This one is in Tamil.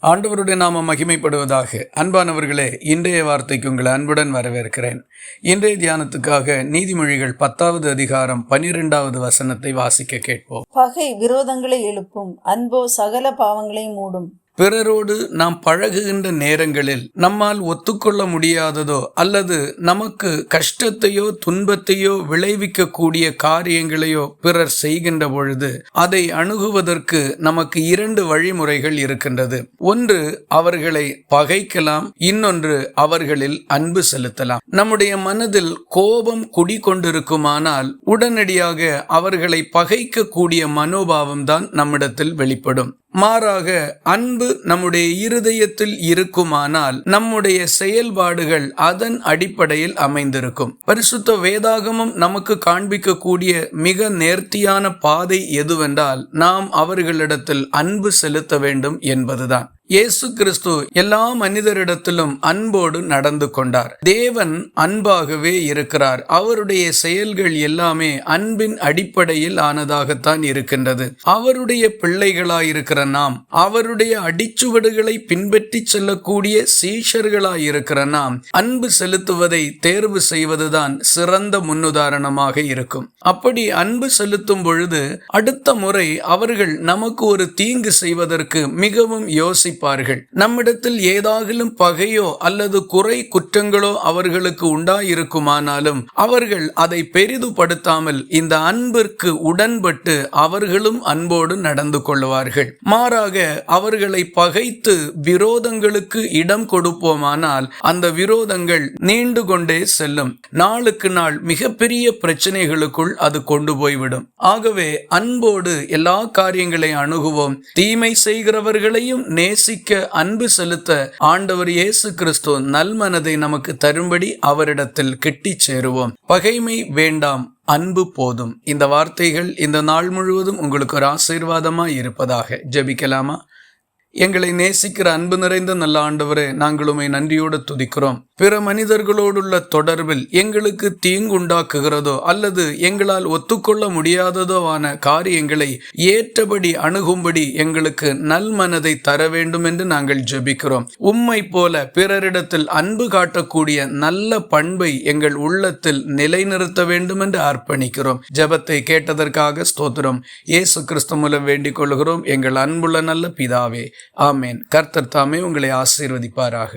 ஆண்டவருடைய நாமம் மகிமைப்படுவதாக. அன்பானவர்களே, இன்றைய வார்த்தைக்கு உங்களை அன்புடன் வரவேற்கிறேன். இன்றைய தியானத்துக்காக நீதிமொழிகள் 10வது அதிகாரம் 12வது வசனத்தை வாசிக்க கேட்போம். பகை விரோதங்களை எழுப்பும், அன்போ சகல பாவங்களை மூடும். பிறரோடு நாம் பழகுகின்ற நேரங்களில் நம்மால் ஒத்துக்கொள்ள முடியாததோ அல்லது நமக்கு கஷ்டத்தையோ துன்பத்தையோ விளைவிக்கக்கூடிய காரியங்களையோ பிறர் செய்கின்ற பொழுது அதை அணுகுவதற்கு நமக்கு 2 வழிமுறைகள் இருக்கின்றது. ஒன்று, அவர்களை பகைக்கலாம், இன்னொன்று அவர்களில் அன்பு செலுத்தலாம். நம்முடைய மனதில் கோபம் குடிகொண்டிருக்குமானால் உடனடியாக அவர்களை பகைக்கக்கூடிய மனோபாவம் தான் நம்மிடத்தில் வெளிப்படும். மாறாக அன்பு நம்முடைய இருதயத்தில் இருக்குமானால் நம்முடைய செயல்பாடுகள் அதன் அடிப்படையில் அமைந்திருக்கும். பரிசுத்த வேதாகமம் நமக்கு காண்பிக்கக்கூடிய மிக நேர்த்தியான பாதை எதுவென்றால் நாம் அவர்களிடத்தில் அன்பு செலுத்த வேண்டும் என்பதுதான். இயேசு கிறிஸ்து எல்லா மனிதரிடத்திலும் அன்போடு நடந்து கொண்டார். தேவன் அன்பாகவே இருக்கிறார். அவருடைய செயல்கள் எல்லாமே அன்பின் அடிப்படையில் ஆனதாகத்தான் இருக்கின்றது. அவருடைய பிள்ளைகளாயிருக்கிற நாம், அவருடைய அடிச்சுவடுகளை பின்பற்றி செல்லக்கூடிய சீஷர்களாயிருக்கிற நாம் அன்பு செலுத்துவதை தேர்வு செய்வதுதான் சிறந்த முன்னுதாரணமாக இருக்கும். அப்படி அன்பு செலுத்தும் பொழுது அடுத்த முறை அவர்கள் நமக்கு ஒரு தீங்கு செய்வதற்கு மிகவும் யோசிப்பார்கள். நம்மிடத்தில் ஏதாகிலும் பகையோ அல்லது குறை குற்றங்களோ அவர்களுக்கு உண்டாயிருக்குமானாலும் அவர்கள் அதை பெரிதுபடுத்தாமல் இந்த அன்பிற்கு உடன்பட்டு அவர்களும் அன்போடு நடந்து கொள்வார்கள். மாறாக அவர்களை பகைத்து விரோதங்களுக்கு இடம் கொடுப்போமானால் அந்த விரோதங்கள் நீண்டு கொண்டே செல்லும். நாளுக்கு நாள் மிகப்பெரிய பிரச்சனைகளுக்குள் அது கொண்டு போய்விடும். ஆகவே அன்போடு எல்லா காரியங்களை அணுகுவோம். தீமை செய்கிறவர்களையும் நேசிக்க, அன்பு செலுத்த ஆண்டவர் இயேசு கிறிஸ்து நல்மனதை நமக்கு தரும்படி அவரிடத்தில் கிட்டி சேருவோம். பகைமை வேண்டாம், அன்பு போதும். இந்த வார்த்தைகள் இந்த நாள் முழுவதும் உங்களுக்கு ஒரு ஆசீர்வாதமாய் இருப்பதாக. ஜெபிக்கலாமா? எங்களை நேசிக்கிற அன்பு நிறைந்த நல்ல ஆண்டவரே, நாங்கள் உம்மை நன்றியோடு துதிக்கிறோம். பிற மனிதர்களோடுள்ள தொடர்பில் எங்களுக்கு தீங்குண்டாக்குகிறதோ அல்லது எங்களால் ஒத்துக்கொள்ள முடியாததோவான காரியங்களை ஏற்றபடி அணுகும்படி எங்களுக்கு நல்மனதை தர வேண்டும் என்று நாங்கள் ஜெபிக்கிறோம். உம்மை போல பிறரிடத்தில் அன்பு காட்டக்கூடிய நல்ல பண்பை எங்கள் உள்ளத்தில் நிலைநிறுத்த வேண்டும் என்று அர்ப்பணிக்கிறோம். ஜெபத்தை கேட்டதற்காக ஸ்தோத்திரம். இயேசு கிறிஸ்து மூலம் வேண்டிக் கொள்கிறோம் எங்கள் அன்புள்ள நல்ல பிதாவே. ஆமேன். கர்த்தர் தாமே உங்களை ஆசீர்வதிப்பாராக.